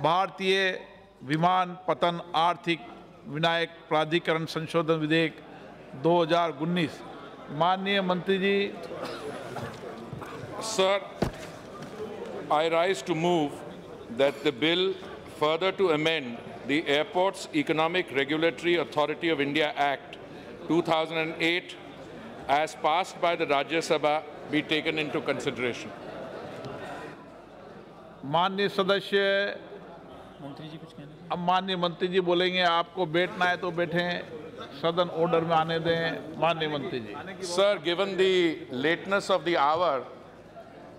भारतीय विमान पतन आर्थिक विनायक प्राधिकरण संशोधन विधेयक 2019। माननीय मंत्री जी। Sir, I rise to move that the bill further to amend the Airports Economic Regulatory Authority of India Act 2008 as passed by the Rajya Sabha be taken into consideration. माननीय सदस्य, अब माननीय मंत्री जी बोलेंगे, आपको बैठना है तो बैठें, सदन ऑर्डर में आने दें। माननीय मंत्री जी। Sir, given the lateness of the hour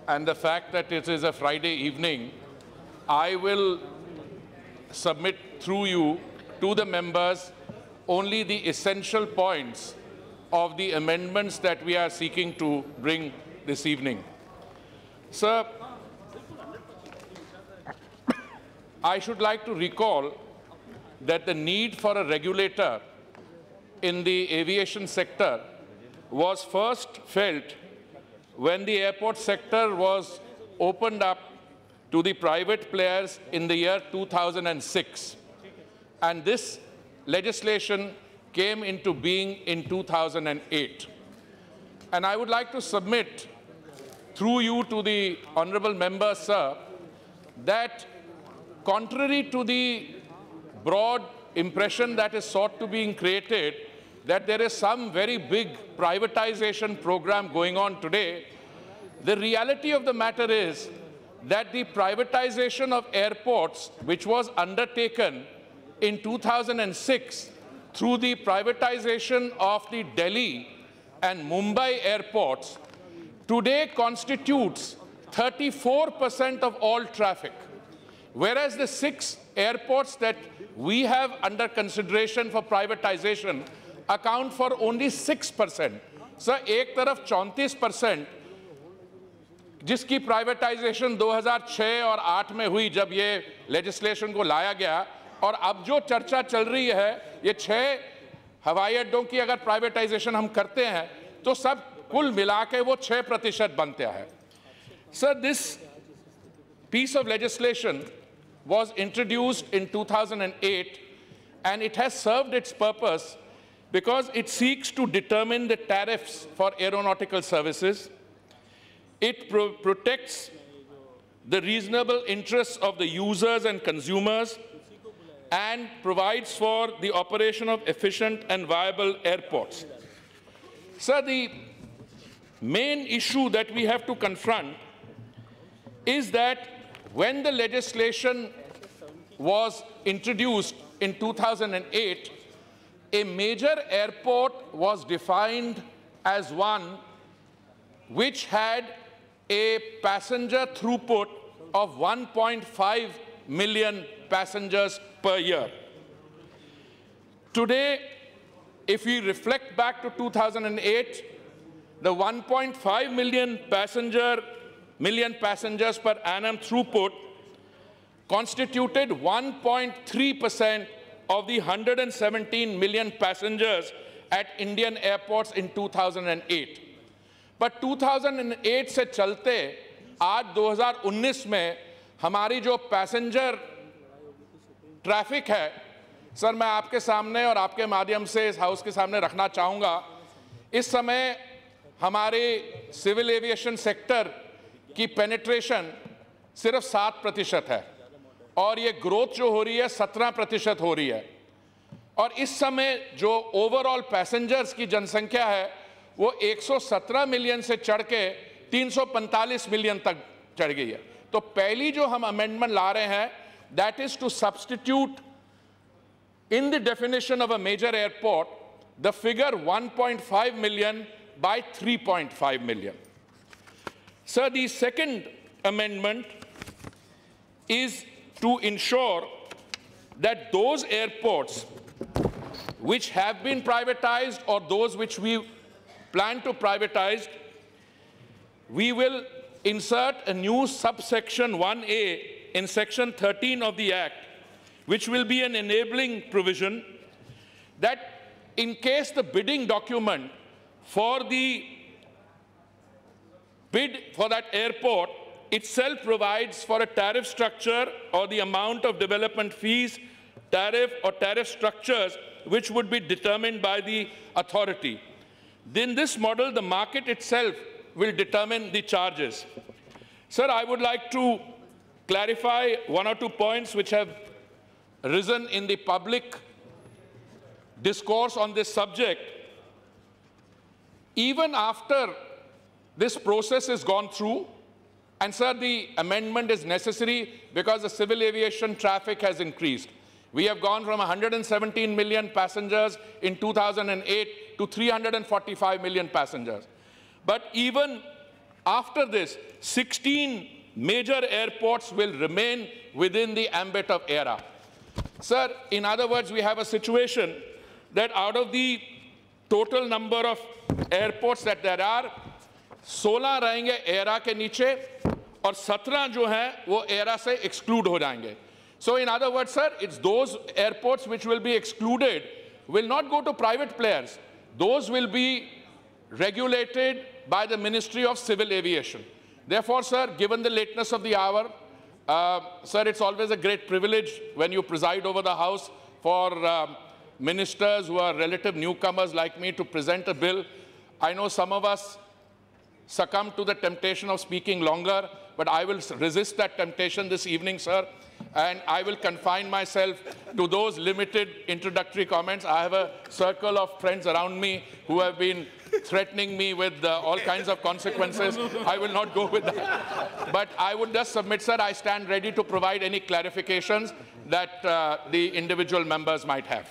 and the fact that it is a Friday evening, I will submit through you to the members only the essential points of the amendments that we are seeking to bring this evening. Sir, I should like to recall that the need for a regulator in the aviation sector was first felt when the airport sector was opened up to the private players in the year 2006. And this legislation came into being in 2008. And I would like to submit through you to the honorable members, sir, that contrary to the broad impression that is sought to be created, that there is some very big privatization program going on today, the reality of the matter is that the privatization of airports, which was undertaken in 2006 through the privatization of the Delhi and Mumbai airports, today constitutes 34% of all traffic. Whereas the 6 airports that we have under consideration for privatization account for only 6%. Sir, एक तरफ 34% जिसकी privatisation 2006 और 8 में हुई जब ये legislation को लाया गया, और अब जो चर्चा चल रही है, ये 6 हवाई अड्डों की अगर प्राइवेटाइजेशन हम करते हैं तो सब कुल मिला के वो 6% बनता है. Sir, this piece of legislation was introduced in 2008 and it has served its purpose because it seeks to determine the tariffs for aeronautical services. It protects the reasonable interests of the users and consumers and provides for the operation of efficient and viable airports. Sir, the main issue that we have to confront is that when the legislation was introduced in 2008, a major airport was defined as one which had a passenger throughput of 1.5 million passengers per year. Today, if we reflect back to 2008, the 1.5 million passengers per annum throughput constituted 1.3% of the 117 million passengers at Indian airports in 2008. But 2008 से चलते आज 2019 में हमारी जो passenger traffic है, sir मैं आपके सामने और आपके माध्यम से इस हाउस के सामने रखना चाहूँगा. इस समय हमारे सिविल एविएशन सेक्टर की पेनिट्रेशन सिर्फ 7% है और ये ग्रोथ जो हो रही है 17% हो रही है. और इस समय जो ओवरऑल पैसेंजर्स की जनसंख्या है वो 117 मिलियन से चढ़ के 345 मिलियन तक चढ़ गई है. तो पहली जो हम अमेंडमेंट ला रहे हैं, that is to substitute in the definition of a major airport the figure 1.5 million by 3.5 million. Sir, the second amendment is to ensure that those airports which have been privatized or those which we plan to privatize, we will insert a new subsection 1A in section 13 of the Act, which will be an enabling provision that in case the bidding document for the bid for that airport itself provides for a tariff structure or the amount of development fees, tariff or tariff structures which would be determined by the authority. In this model, the market itself will determine the charges. Sir, I would like to clarify one or two points which have risen in the public discourse on this subject. Even after this process is gone through, and sir, the amendment is necessary because the civil aviation traffic has increased. We have gone from 117 million passengers in 2008 to 345 million passengers. But even after this, 16 major airports will remain within the ambit of AERA. Sir, in other words, we have a situation that out of the total number of airports that there are, 16 रहेंगे AERA के नीचे और 17 जो हैं वो AERA से exclude हो जाएंगे. So in other words, sir, it's those airports which will be excluded will not go to private players. Those will be regulated by the Ministry of Civil Aviation. Therefore, sir, given the lateness of the hour, sir, it's always a great privilege when you preside over the House for ministers who are relative newcomers like me to present a bill. I know some of us succumb to the temptation of speaking longer, but I will resist that temptation this evening, sir, and I will confine myself to those limited introductory comments. I have a circle of friends around me who have been threatening me with all kinds of consequences. I will not go with that. But I would just submit, sir, I stand ready to provide any clarifications that the individual members might have.